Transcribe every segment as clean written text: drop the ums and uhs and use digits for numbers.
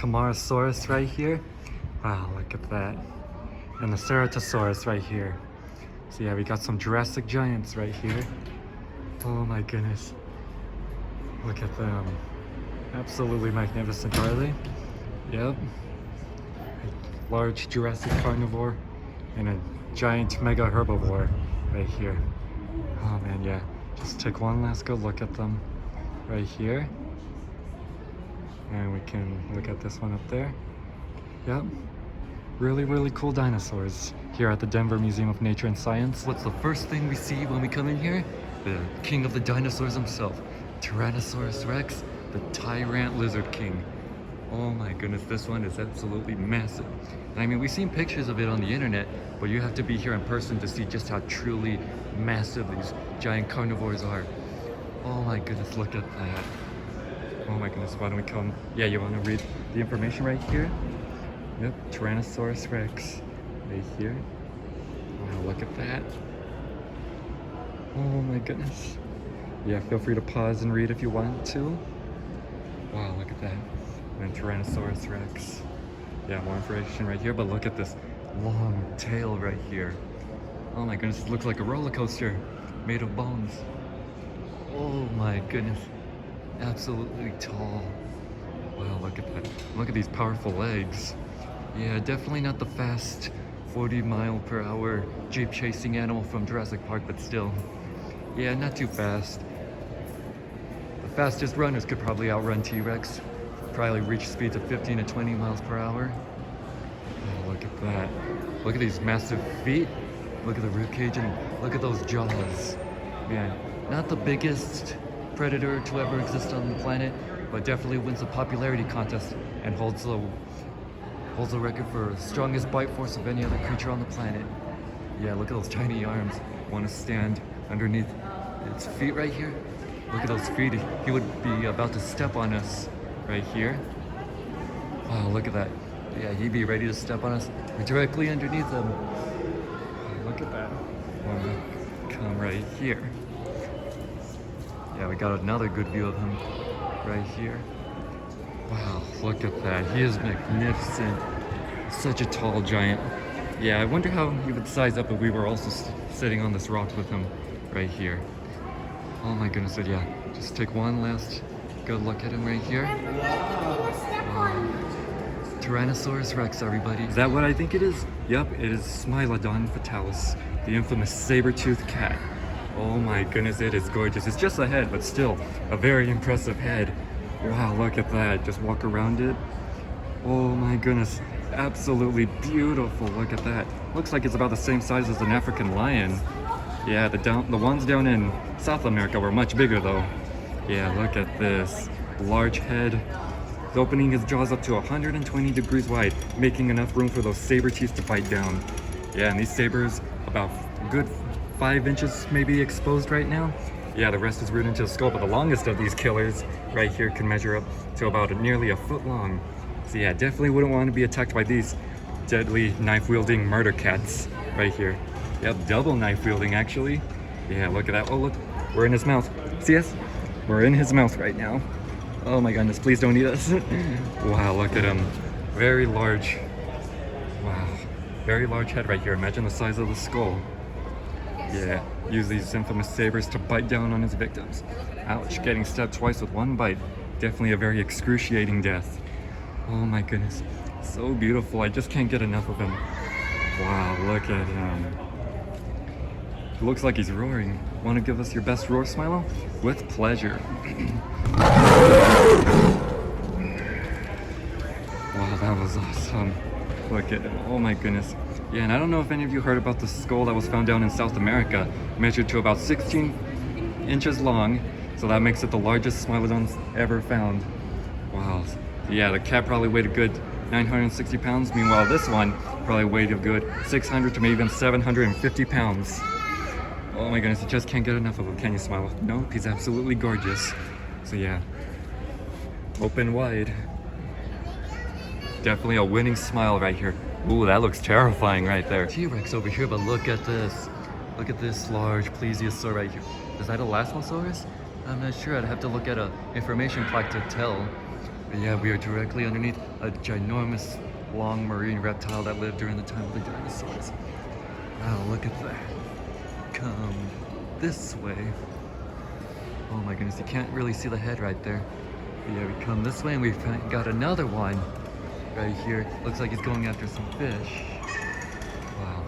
Camarasaurus right here. Wow, look at that. And the Ceratosaurus right here. So yeah, we got some Jurassic giants right here. Oh my goodness. Look at them. Absolutely magnificent, are they? Yep. A large Jurassic carnivore and a giant mega herbivore right here. Oh man, yeah. Just take one last good look at them right here. And we can look at this one up there. Yep. Really, really cool dinosaurs here at the Denver Museum of Nature and Science. What's the first thing we see when we come in here? The king of the dinosaurs himself, Tyrannosaurus Rex, the Tyrant Lizard King. Oh my goodness, this one is absolutely massive. And I mean, we've seen pictures of it on the internet, but you have to be here in person to see just how truly massive these giant carnivores are. Oh my goodness, look at that. Oh my goodness, why don't we come? Yeah, you want to read the information right here? Yep, Tyrannosaurus Rex right here. Wow, look at that. Oh my goodness. Yeah, feel free to pause and read if you want to. Wow, look at that. And Tyrannosaurus Rex. Yeah, more information right here, but look at this long tail right here. Oh my goodness, it looks like a roller coaster made of bones. Oh my goodness. Absolutely tall. Wow, look at that. Look at these powerful legs. Yeah, definitely not the fast 40-mile-per-hour jeep chasing animal from Jurassic Park, but still. Yeah, not too fast. The fastest runners could probably outrun T-Rex. Probably reach speeds of 15 to 20 miles per hour. Oh, look at that. Look at these massive feet. Look at the ribcage and look at those jaws. Yeah, not the biggest predator to ever exist on the planet, but definitely wins the popularity contest and holds the record for strongest bite force of any other creature on the planet. Yeah, look at those tiny arms. Want to stand underneath its feet right here? Look at those feet. He would be about to step on us right here. Wow, look at that. Yeah, he'd be ready to step on us. We're directly underneath him. Wow, look at that. Want to come right here. Yeah, we got another good view of him right here. Wow, look at that. He is magnificent. Such a tall giant. Yeah, I wonder how he would size up if we were also sitting on this rock with him right here. Oh my goodness, so yeah, just take one last good look at him right here. Wow. Tyrannosaurus Rex, everybody. Is that what I think it is? Yep, it is Smilodon fatalis, the infamous saber-toothed cat. Oh my goodness, it is gorgeous. It's just a head, but still a very impressive head. Wow, look at that. Just walk around it. Oh my goodness, absolutely beautiful. Look at that. Looks like it's about the same size as an African lion. Yeah, the ones down in South America were much bigger though. Yeah, look at this. Large head. He's opening his jaws up to 120 degrees wide, making enough room for those saber teeth to bite down. Yeah, and these sabers about a good 5 inches maybe exposed right now. Yeah, the rest is rooted into the skull, but the longest of these killers right here can measure up to about nearly a foot long. So yeah, definitely wouldn't want to be attacked by these deadly knife-wielding murder cats right here. Yep, double knife-wielding actually. Yeah, look at that. Oh look, we're in his mouth. See us? We're in his mouth right now. Oh my goodness, please don't eat us. Wow, look at him. Very large. Wow, very large head right here. Imagine the size of the skull. Yeah, use these infamous sabers to bite down on his victims. Ouch, getting stabbed twice with one bite. Definitely a very excruciating death. Oh my goodness, so beautiful. I just can't get enough of him. Wow, look at him. It looks like he's roaring. Want to give us your best roar, Smilo? With pleasure. Wow, that was awesome. Look at him. Oh my goodness. Yeah, and I don't know if any of you heard about the skull that was found down in South America. Measured to about 16 inches long. So that makes it the largest Smilodon ever found. Wow. Yeah, the cat probably weighed a good 960 pounds. Meanwhile, this one probably weighed a good 600 to maybe even 750 pounds. Oh my goodness, I just can't get enough of him. Can you, Smile? No, he's absolutely gorgeous. So yeah, open wide. Definitely a winning smile right here. Ooh, that looks terrifying right there. T-Rex over here, but look at this. Look at this large plesiosaur right here. Is that a Elasmosaurus? I'm not sure. I'd have to look at a information plaque to tell. But yeah, we are directly underneath a ginormous long marine reptile that lived during the time of the dinosaurs. Wow, look at that. Come this way. Oh my goodness, you can't really see the head right there. But yeah, we come this way and we've got another one right here. Looks like he's going after some fish. Wow,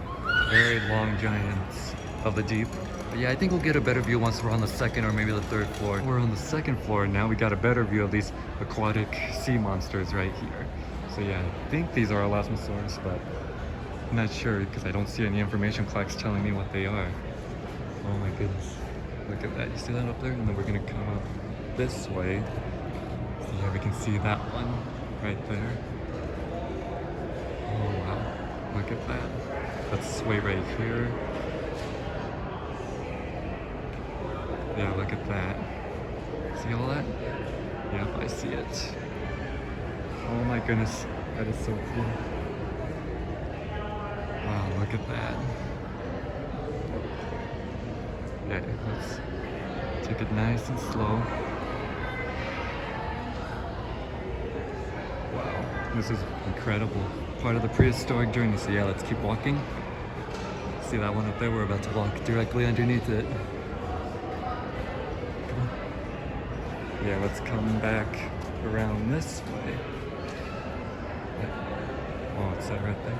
very long giants of the deep. But yeah, I think we'll get a better view once we're on the second or maybe the third floor. We're on the second floor now. We got a better view of these aquatic sea monsters right here. So yeah, I think these are Elasmosaurus, but I'm not sure because I don't see any information plaques telling me what they are. Oh my goodness. Look at that. You see that up there? And then we're gonna come up this way. So yeah, we can see that one right there. Oh wow. Look at that. Let's sway right here. Yeah, look at that. See all that? Yep, I see it. Oh my goodness. That is so cool. Wow, look at that. Okay, let's take it nice and slow. Wow, this is incredible. Part of the prehistoric journey. So yeah, let's keep walking. See that one up there? We're about to walk directly underneath it. Come on. Yeah, let's come back around this way. Oh, it's that right there?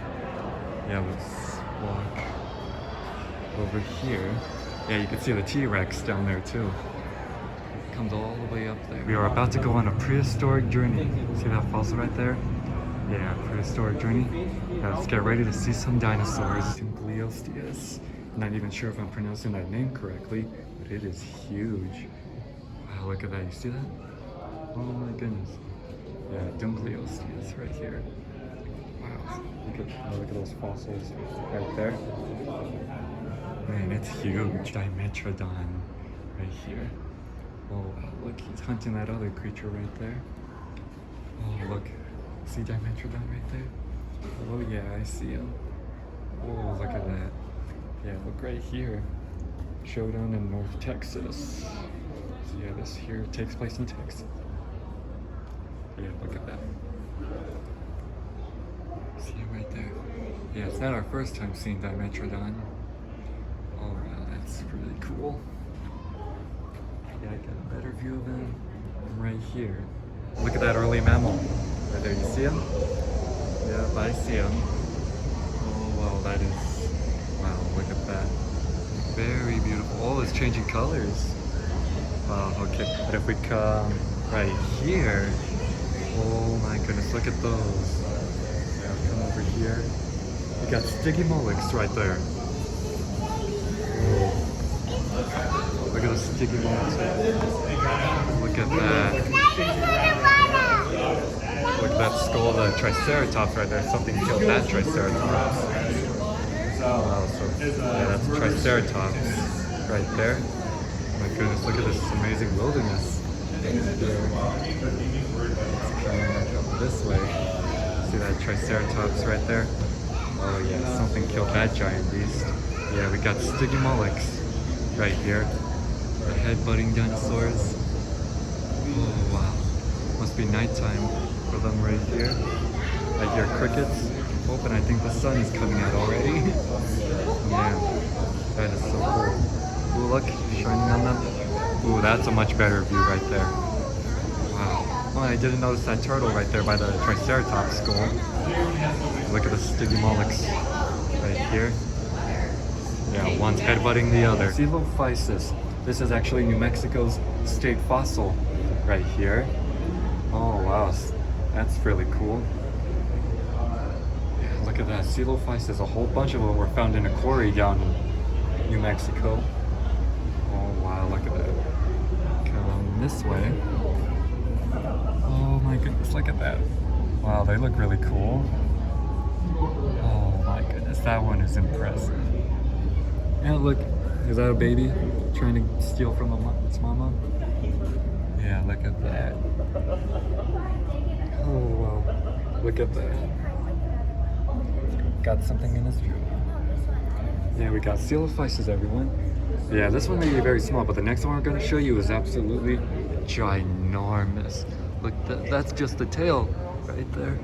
Yeah, let's walk over here. Yeah, you can see the T-Rex down there too. It comes all the way up there. We are about to go on a prehistoric journey. See that fossil right there? Yeah, prehistoric journey. Yeah, let's get ready to see some dinosaurs. Dunkleosteus. Not even sure if I'm pronouncing that name correctly, but it is huge. Wow, look at that. You see that? Oh my goodness. Yeah, Dunkleosteus right here. Wow. Look at those fossils right there. Man, it's huge. Dimetrodon right here. Oh wow, look, he's hunting that other creature right there. Oh look, see Dimetrodon right there? Oh yeah, I see him. Oh, look at that. Yeah, look right here. Showdown in North Texas. So yeah, this here takes place in Texas. Yeah, look at that. See it right there. Yeah, it's not our first time seeing Dimetrodon. Oh wow, that's really cool. Yeah, I got a better view of him right here. Look at that early mammal. Right there, you see him? Yep, I see him. Oh wow, that is, wow, look at that. Very beautiful. Oh, it's changing colors. Wow, okay. But if we come right here, oh my goodness, look at those. Yeah, come over here. We got Stygimolochs right there. Look at the sticky marks. Look at that. Look at that skull of the Triceratops right there. Something killed that Triceratops. Wow, so yeah, that's Triceratops right there. Oh my goodness, look at this amazing wilderness. Let's come up this way. See that Triceratops right there? Oh yeah, something killed that giant beast. Yeah, we got Stygimolochs right here. The head-butting dinosaurs. Oh wow. Must be nighttime for them right here. I hear crickets. Oh, and I think the sun is coming out already. Yeah, that is so cool. Ooh, look, shining on them. Ooh, that's a much better view right there. Wow. Oh, I didn't notice that turtle right there by the Triceratops skull. Look at the Stygimolochs right here. Yeah, one's headbutting the other. Coelophysis. This is actually New Mexico's state fossil right here. Oh wow, that's really cool. Yeah, look at that. Coelophysis. A whole bunch of them were found in a quarry down in New Mexico. Oh wow, look at that. Come this way. Oh my goodness, look at that. Wow, they look really cool. Oh my goodness, that one is impressive. Yeah, look, is that a baby trying to steal from its mama? Yeah, look at that. Oh wow, look at that. Got something in this view. Yeah, we got Coelophysis, everyone. Yeah, this one may be very small, but the next one we're going to show you is absolutely ginormous. Look, that's just the tail right there.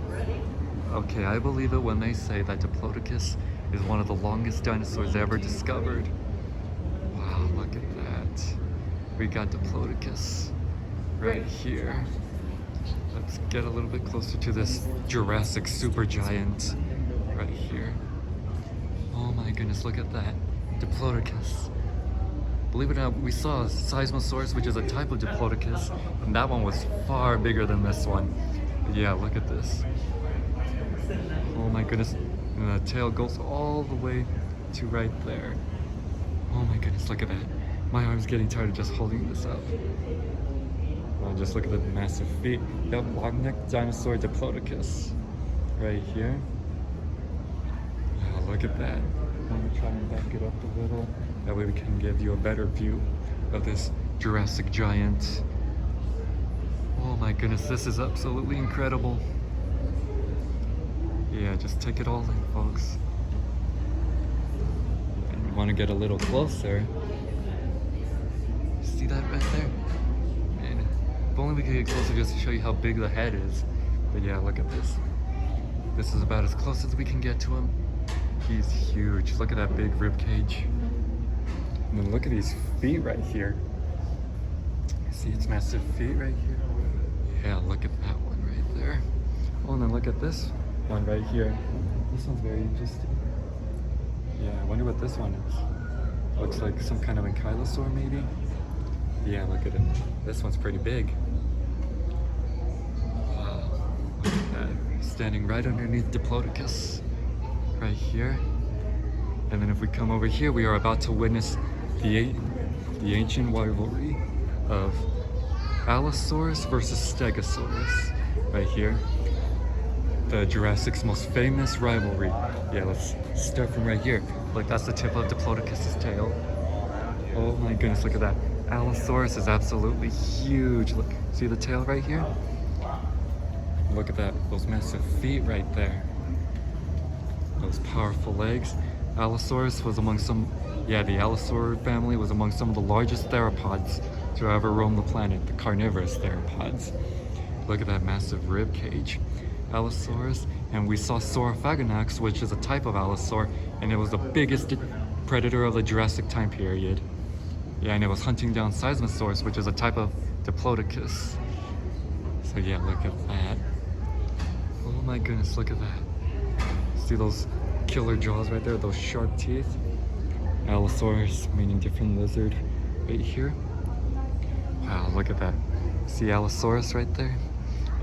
Okay, I believe it when they say that Diplodocus is one of the longest dinosaurs ever discovered. Wow, look at that. We got Diplodocus right here. Let's get a little bit closer to this Jurassic supergiant right here. Oh my goodness, look at that. Diplodocus. Believe it or not, we saw a Seismosaurus, which is a type of Diplodocus, and that one was far bigger than this one. But yeah, look at this. Oh my goodness. And the tail goes all the way to right there. Oh my goodness, look at that. My arm's getting tired of just holding this up. Well, just look at the massive feet. Yep, long-necked dinosaur Diplodocus right here. Wow, look at that. I'm gonna try and back it up a little. That way we can give you a better view of this Jurassic giant. Oh my goodness, this is absolutely incredible. Yeah, just take it all in, folks. And you want to get a little closer. See that right there? Man, if only we could get closer just to show you how big the head is. But yeah, look at this. This is about as close as we can get to him. He's huge. Look at that big rib cage. And then look at these feet right here. See its massive feet right here? Yeah, look at that one right there. Oh, and then look at this one right here. This one's very interesting. Yeah, I wonder what this one is. Looks like some kind of ankylosaur maybe. Yeah, look at it. This one's pretty big. Wow, look at that. Standing right underneath Diplodocus. Right here. And then if we come over here, we are about to witness the ancient rivalry of Allosaurus versus Stegosaurus. Right here. The Jurassic's most famous rivalry. Yeah, let's start from right here. Look, that's the tip of Diplodocus's tail. Oh my goodness, look at that. Allosaurus is absolutely huge. Look, see the tail right here? Look at that, those massive feet right there. Those powerful legs. Allosaurus was among the Allosaur family was among some of the largest theropods to ever roam the planet, the carnivorous theropods. Look at that massive rib cage. Allosaurus, and we saw Saurophagonax, which is a type of allosaur, and it was the biggest predator of the Jurassic time period. Yeah, and it was hunting down Seismosaurus, which is a type of Diplodocus. So yeah, look at that. Oh my goodness, look at that. See those killer jaws right there, those sharp teeth? Allosaurus, meaning different lizard, right here. Wow, look at that. See Allosaurus right there?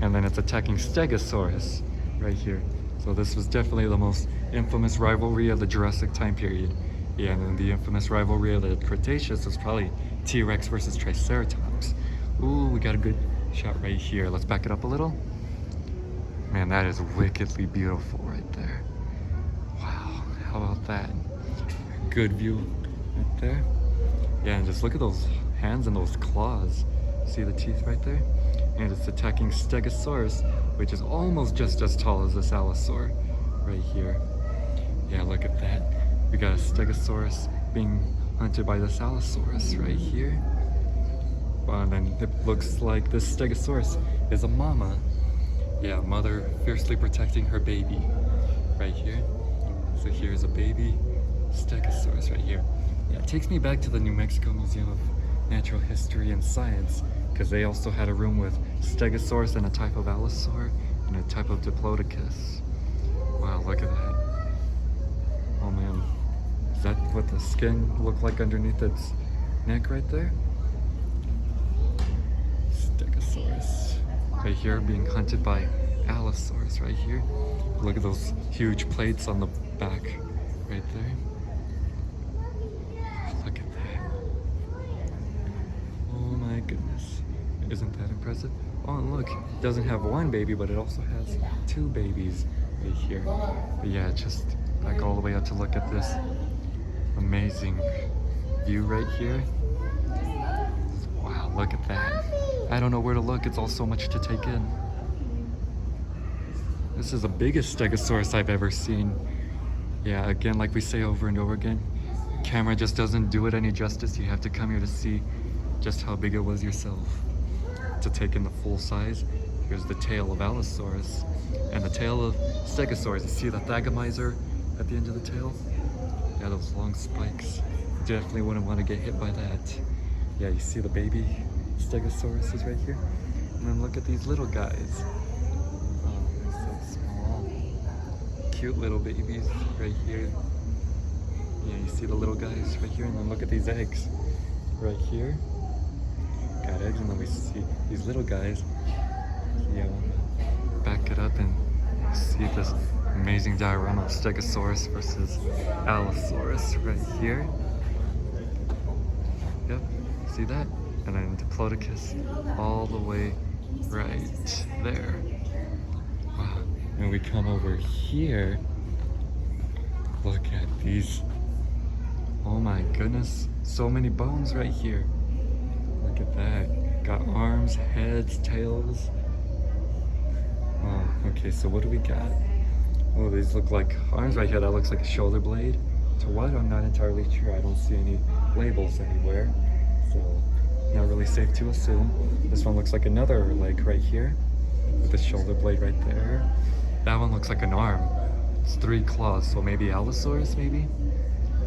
And then it's attacking Stegosaurus right here. So this was definitely the most infamous rivalry of the Jurassic time period. Yeah, and then the infamous rivalry of the Cretaceous was probably T-Rex versus Triceratops. Ooh, we got a good shot right here. Let's back it up a little. Man, that is wickedly beautiful right there. Wow, how about that? Good view right there. Yeah, and just look at those hands and those claws. See the teeth right there? And it's attacking Stegosaurus, which is almost just as tall as this Allosaur right here. Yeah, look at that. We got a Stegosaurus being hunted by this Allosaurus right here. Well, and then it looks like this Stegosaurus is a mama. Yeah, mother fiercely protecting her baby right here. So here's a baby Stegosaurus right here. Yeah, it takes me back to the New Mexico Museum of Natural History and Science, because they also had a room with Stegosaurus and a type of Allosaur and a type of Diplodocus. Wow, look at that. Oh man, is that what the skin looked like underneath its neck right there? Stegosaurus. Right here being hunted by Allosaurus right here. Look at those huge plates on the back right there. Look at that. Oh my goodness. Isn't that impressive? Oh, and look, it doesn't have one baby, but it also has two babies right here. But yeah, just back all the way up to look at this amazing view right here. Wow, look at that. I don't know where to look, it's all so much to take in. This is the biggest Stegosaurus I've ever seen. Yeah, again, like we say over and over again, camera just doesn't do it any justice. You have to come here to see just how big it was yourself, to take in the full size Here's the tail of Allosaurus and the tail of Stegosaurus. You see the thagomizer at the end of the tail? Yeah, those long spikes. Definitely wouldn't want to get hit by that. Yeah, you see the baby Stegosaurus is right here? And then look at these little guys. Oh, they're so small. Cute little babies right here. Yeah, you see the little guys right here? And then look at these eggs right here. Got eggs, and then we see these little guys. Yeah, we'll back it up and see this amazing diorama of Stegosaurus versus Allosaurus right here. Yep, see that? And then Diplodocus all the way right there. Wow. And we come over here. Look at these. Oh my goodness. So many bones right here. Look at that. Got arms, heads, tails. Oh, okay, so what do we got? Oh, these look like arms right here. That looks like a shoulder blade. To what? I'm not entirely sure. I don't see any labels anywhere. So, not really safe to assume. This one looks like another leg right here. With the shoulder blade right there. That one looks like an arm. It's 3 claws, so maybe Allosaurus, maybe?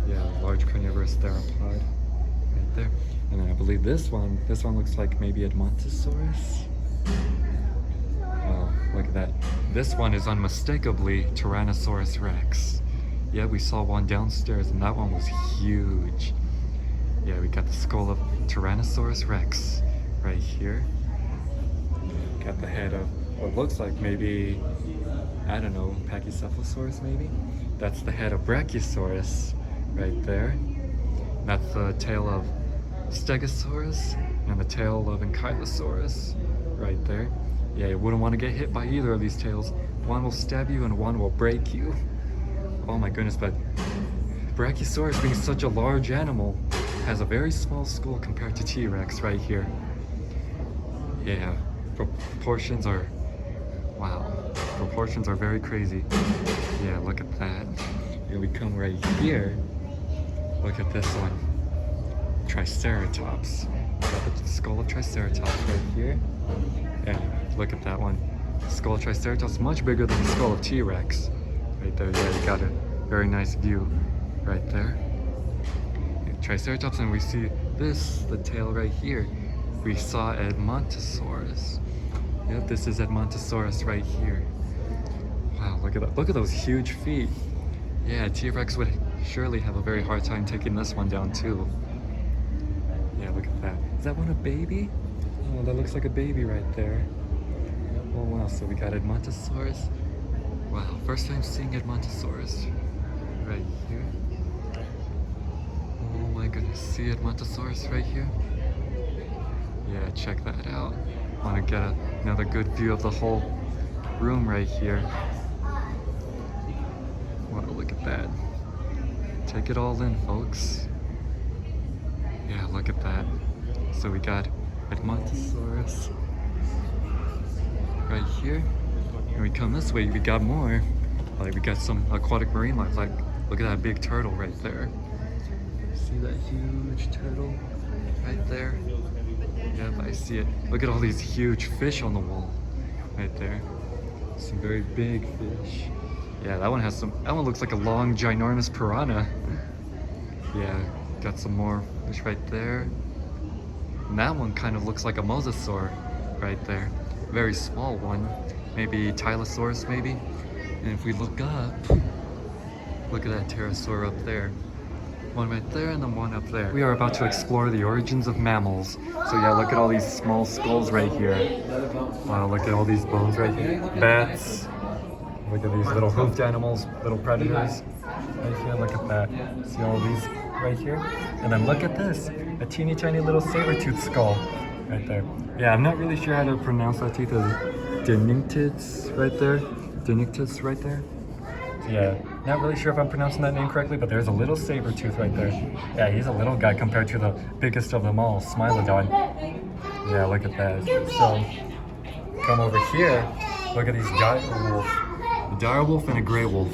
Yeah, large carnivorous theropod. Right there. And then I believe this one looks like maybe Edmontosaurus. Oh, look at that. This one is unmistakably Tyrannosaurus Rex. Yeah, we saw one downstairs and that one was huge. Yeah, we got the skull of Tyrannosaurus Rex right here. Got the head of what looks like maybe, I don't know, Pachycephalosaurus maybe? That's the head of Brachiosaurus right there. That's the tail of Stegosaurus and the tail of Ankylosaurus right there. Yeah, you wouldn't want to get hit by either of these tails. One will stab you and one will break you. Oh my goodness, but Brachiosaurus, being such a large animal, has a very small skull compared to T-Rex right here. Yeah, proportions are, wow, proportions are very crazy. Yeah, look at that. Here we come right here. Look at this one. Triceratops. Got the skull of Triceratops right here. And look at that one. Skull of Triceratops, much bigger than the skull of T-Rex. Right there, yeah, you got a very nice view right there. Triceratops, and we see this, the tail right here. We saw Edmontosaurus. Yep, this is Edmontosaurus right here. Wow, look at that. Look at those huge feet. Yeah, T-Rex would surely have a very hard time taking this one down too. Yeah, look at that. Is that one a baby? Oh, that looks like a baby right there. Oh wow, so we got Edmontosaurus. Wow, first time seeing Edmontosaurus right here. Oh my goodness, see Edmontosaurus right here? Yeah, check that out. Want to get another good view of the whole room right here. Wow, look at that. Take it all in, folks. Yeah, look at that. So we got Edmontosaurus right here. And we come this way, we got more. Like we got some aquatic marine life. Like, look at that big turtle right there. See that huge turtle right there? Yep, I see it. Look at all these huge fish on the wall right there. Some very big fish. Yeah, that one has some, that one looks like a long, ginormous piranha. Yeah, got some more fish right there. And that one kind of looks like a mosasaur right there. Very small one. Maybe Tylosaurus, maybe. And if we look up, look at that pterosaur up there. One right there and then one up there. We are about to explore the origins of mammals. So yeah, look at all these small skulls right here. Wow, look at all these bones right here. Bats. Look at these little hoofed animals, little predators. Right here, look at that. See all these right here? And then look at this, a teeny tiny little saber-toothed skull right there. Yeah, I'm not really sure how to pronounce that tooth. Deinonychus right there. Deinonychus right there. Yeah, not really sure if I'm pronouncing that name correctly, but there's a little saber tooth right there. Yeah, he's a little guy compared to the biggest of them all, Smilodon. Yeah, look at that. So, come over here, look at these dire wolf. A dire wolf and a gray wolf.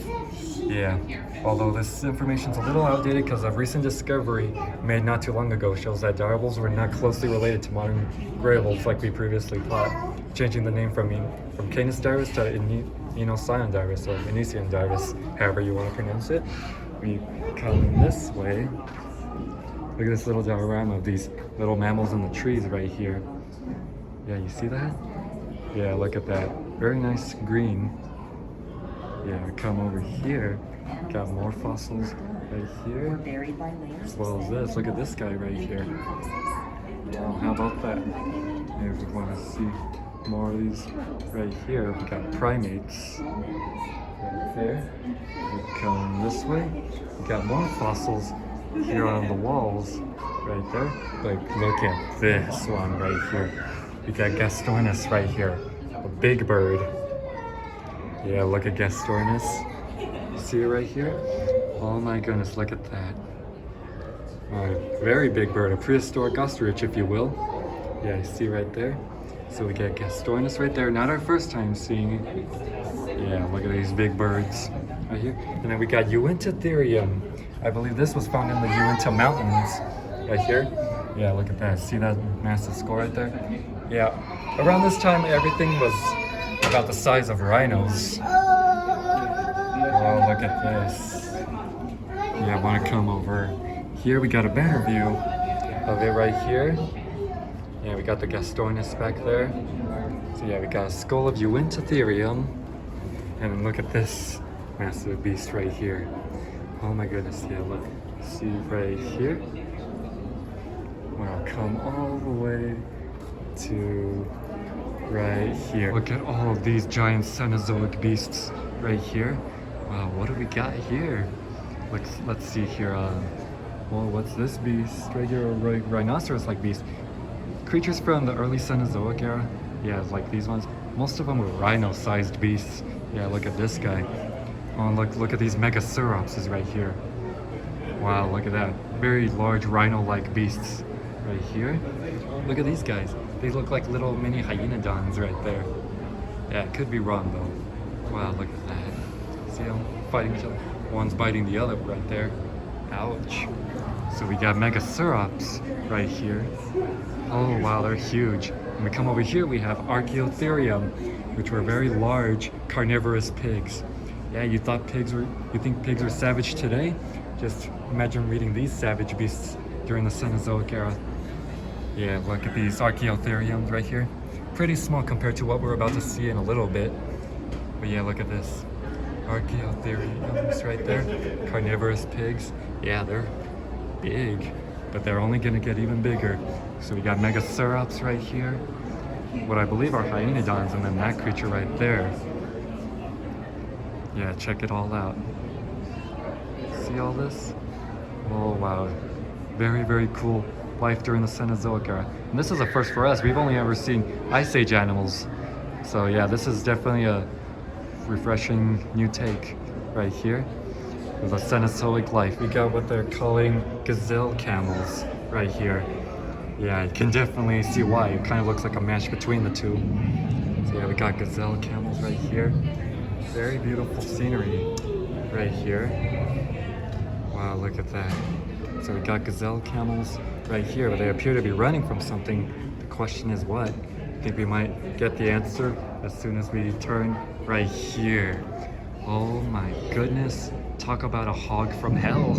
Yeah, although this information's a little outdated because a recent discovery made not too long ago shows that dire wolves were not closely related to modern gray wolves like we previously thought. changing the name from Canisdyrus to Inocyandyrus or Iniciandyrus, however you want to pronounce it. We come this way. Look at this little diorama of these little mammals in the trees right here. Yeah, you see that? Yeah, look at that. Very nice green. Yeah, come over here. Got more fossils right here. As well as this. Look at this guy right here. Wow, how about that? If you want to see more of these right here, we got primates right there. We come this way. We got more fossils here on the walls right there. Like, look at this one right here. We got Gastornis right here, a big bird. Yeah, look at Gastornis. See it right here? Oh my goodness, look at that. A very big bird, a prehistoric ostrich, if you will. Yeah, you see right there? So we got Gastornis right there. Not our first time seeing it. Yeah, look at these big birds right here. And then we got Uintatherium. I believe this was found in the Uinta Mountains right here. Yeah, look at that. See that massive skull right there? Yeah, around this time everything was about the size of rhinos. Oh, look at this. Yeah, I want to come over here. We got a better view of it right here. Yeah, we got the Gastornis back there. So yeah, we got a skull of Uintatherium. And then look at this massive beast right here. Oh my goodness, yeah, look. See right here? Well, come all the way to right here. Look at all of these giant Cenozoic beasts right here. Wow, what do we got here? Let's see here. Well, what's this beast right here? A rhinoceros-like beast. Creatures from the early Cenozoic era. Yeah, like these ones. Most of them were rhino-sized beasts. Yeah, look at this guy. Oh, look at these Megasauropses right here. Wow, look at that. Very large rhino-like beasts right here. Look at these guys. They look like little mini hyenodons right there. Yeah, it could be wrong though. Wow, look at that. See them fighting each other? One's biting the other right there. Ouch. So we got Megasaurops right here. Oh wow, they're huge. When we come over here, we have Archaeotherium, which were very large carnivorous pigs. Yeah, you think pigs were savage today? Just imagine reading these savage beasts during the Cenozoic era. Yeah, look at these Archaeotheriums right here. Pretty small compared to what we're about to see in a little bit. But yeah, look at this. Archaeotheriums right there. Carnivorous pigs. Yeah, they're big, but they're only gonna get even bigger. So we got Megasaurops right here. What I believe are hyenodons, and then that creature right there. Yeah, check it all out. See all this? Oh wow. Very, very cool life during the Cenozoic era. And this is a first for us. We've only ever seen Ice Age animals. So yeah, this is definitely a refreshing new take right here with a Cenozoic life. We got what they're calling gazelle camels right here. Yeah, you can definitely see why. It kind of looks like a match between the two. So yeah, we got gazelle camels right here. Very beautiful scenery right here. Wow, look at that. So we got gazelle camels right here, but they appear to be running from something. The question is what? I think we might get the answer as soon as we turn right here. Oh my goodness. Talk about a hog from hell.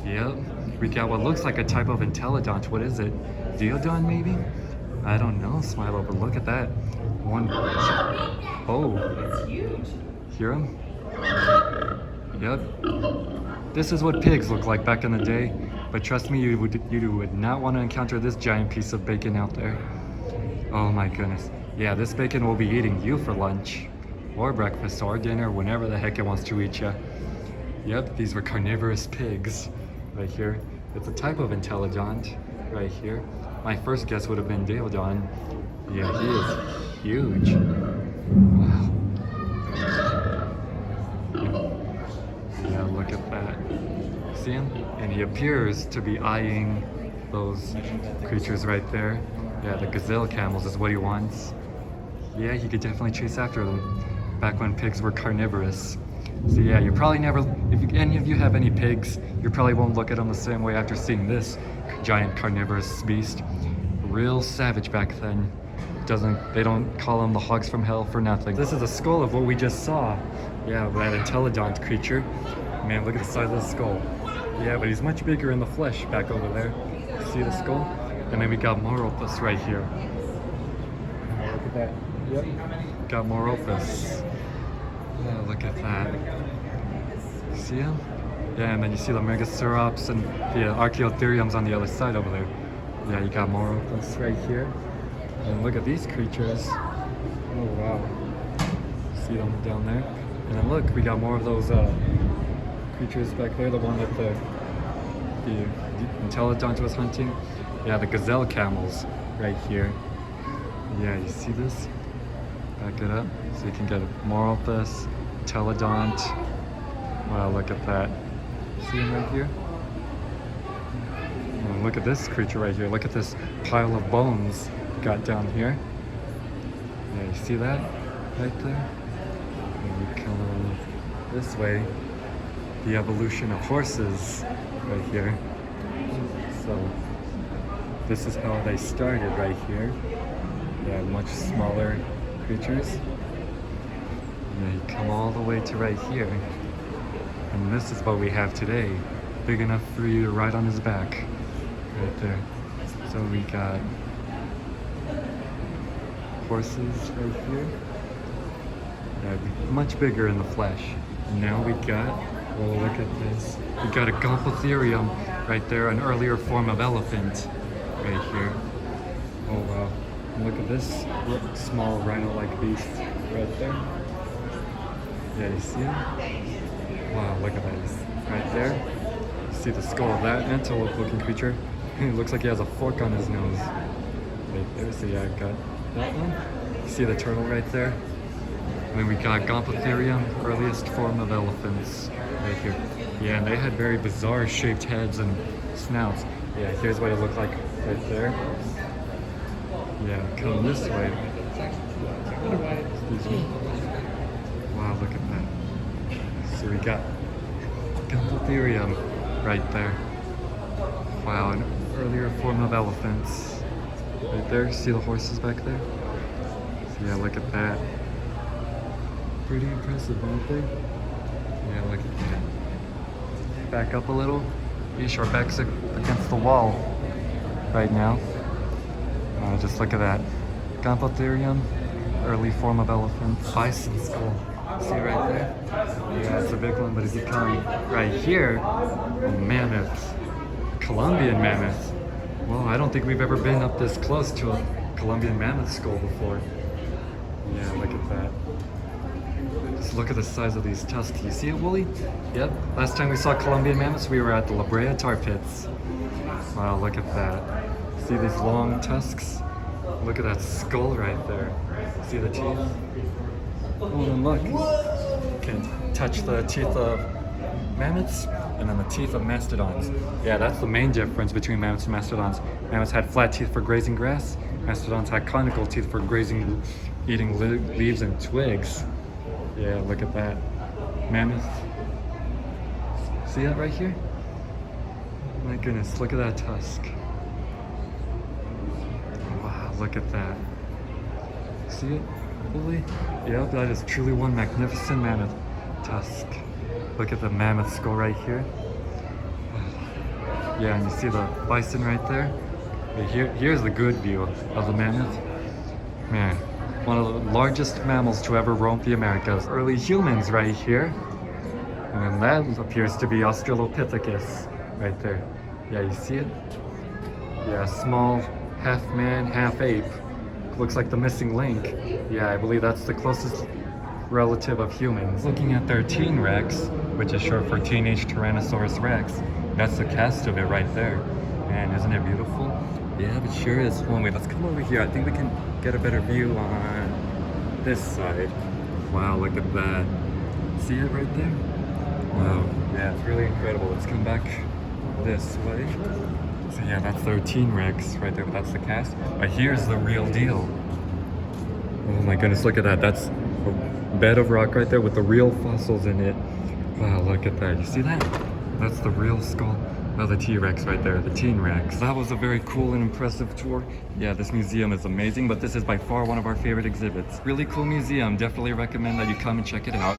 Yep. We got what looks like a type of Entelodont. What is it? Deodon maybe? I don't know, Smilo, but look at that. One. Oh. It's huge. Hear him? Yep. This is what pigs look like back in the day. But trust me, you would not want to encounter this giant piece of bacon out there. Oh my goodness. Yeah, this bacon will be eating you for lunch. Or breakfast, or dinner, whenever the heck it wants to eat you. Yep, these were carnivorous pigs right here. It's a type of Entelodont right here. My first guess would have been Deodon. Yeah, he is huge. Wow. Yeah, look at that. See him? And he appears to be eyeing those creatures right there. Yeah, the gazelle camels is what he wants. Yeah, he could definitely chase after them back when pigs were carnivorous. So yeah, you probably never, any of you have any pigs, you probably won't look at them the same way after seeing this giant carnivorous beast. Real savage back then. they don't call them the hogs from hell for nothing. This is a skull of what we just saw. Yeah, that intelligent creature. Man, look at the size of the skull. Yeah, but he's much bigger in the flesh back over there. See the skull? And then we got Moropus right here. Look at that. Yep. Got Moropus. Yeah, look at that. See him? Yeah, and then you see the Megacerops and the Archaeotheriums on the other side over there. Yeah, you got Moropus right here. And look at these creatures. Oh wow. See them down there? And then look, we got more of those creatures back there. The one that the Intelligent was hunting. Yeah, the gazelle camels right here. Yeah, you see this? Back it up so you can get Moropus, Intelligent. Wow, look at that. See him right here? And look at this creature right here. Look at this pile of bones got down here. Yeah, you see that right there? And we come this way. The evolution of horses right here. So this is how they started right here. Yeah, much smaller creatures. And they come all the way to right here. And this is what we have today. Big enough for you to ride on his back. Right there. So we got horses right here. Yeah, much bigger in the flesh. And now we got, oh look at this. We got a Gompotherium right there, an earlier form of elephant right here. Oh wow. And look at this small rhino-like beast right there. Yeah, you see it? Wow, look at that. Right there. See the skull of that antelope-looking creature? It looks like he has a fork on his nose. Right there, so yeah, I've got that one. See the turtle right there? And then we got Gompotherium, earliest form of elephants, right here. Yeah, and they had very bizarre shaped heads and snouts. Yeah, here's what it looked like right there. Yeah, come this way. Excuse me. Wow, look at that. So we got Gompotherium right there. Wow, an earlier form of elephants. Right there, see the horses back there? So yeah, look at that. Pretty impressive, aren't they? Yeah, look at that. Back up a little. Yeesh, our back's against the wall right now. Just look at that. Gompotherium, early form of elephant. Bison skull. See right there? Yeah, it's a big one, but if you come right here, a mammoth. Colombian mammoth. Well, I don't think we've ever been up this close to a Colombian mammoth skull before. Yeah, look at that. Just look at the size of these tusks. You see it, Wooly? Yep. Last time we saw Colombian mammoths, we were at the La Brea tar pits. Wow, look at that. See these long tusks? Look at that skull right there. See the teeth? Oh, and look. You can touch the teeth of mammoths and then the teeth of mastodons. Yeah, that's the main difference between mammoths and mastodons. Mammoths had flat teeth for grazing grass. Mastodons had conical teeth for grazing, eating leaves and twigs. Yeah, look at that. Mammoth. See that right here? My goodness, look at that tusk. Wow, look at that. See it? Fully? Yep, that is truly one magnificent mammoth tusk. Look at the mammoth skull right here. Yeah, and you see the bison right there? Here's the good view of the mammoth. Man, one of the largest mammals to ever roam the Americas. Early humans right here. And then that appears to be Australopithecus right there. Yeah, you see it? Yeah, small, half man, half ape. Looks like the missing link. Yeah, I believe that's the closest relative of humans. Looking at their teen rex, which is short for Teenage Tyrannosaurus Rex, that's the cast of it right there. Man, isn't it beautiful? Yeah, it sure is. Hold on, wait, let's come over here. I think we can get a better view on this side. Wow, look at that. See it right there? Wow, yeah, it's really incredible. Let's come back this way. So yeah, that's their teen rex right there, but that's the cast. But here's the real deal. Oh my goodness, look at that. That's a bed of rock right there with the real fossils in it. Wow, look at that. You see that? That's the real skull Oh, the T-Rex right there, the Teen Rex. That was a very cool and impressive tour. Yeah, this museum is amazing, but this is by far one of our favorite exhibits. Really cool museum. Definitely recommend that you come and check it out.